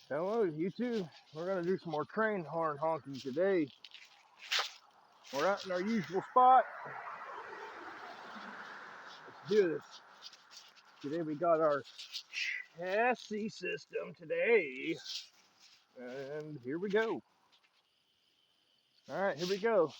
Hello, you two. We're going to do some more train horn honking today. We're out in our usual spot. Let's do this. Today we got our chassis system today. And here we go. All right, here we go.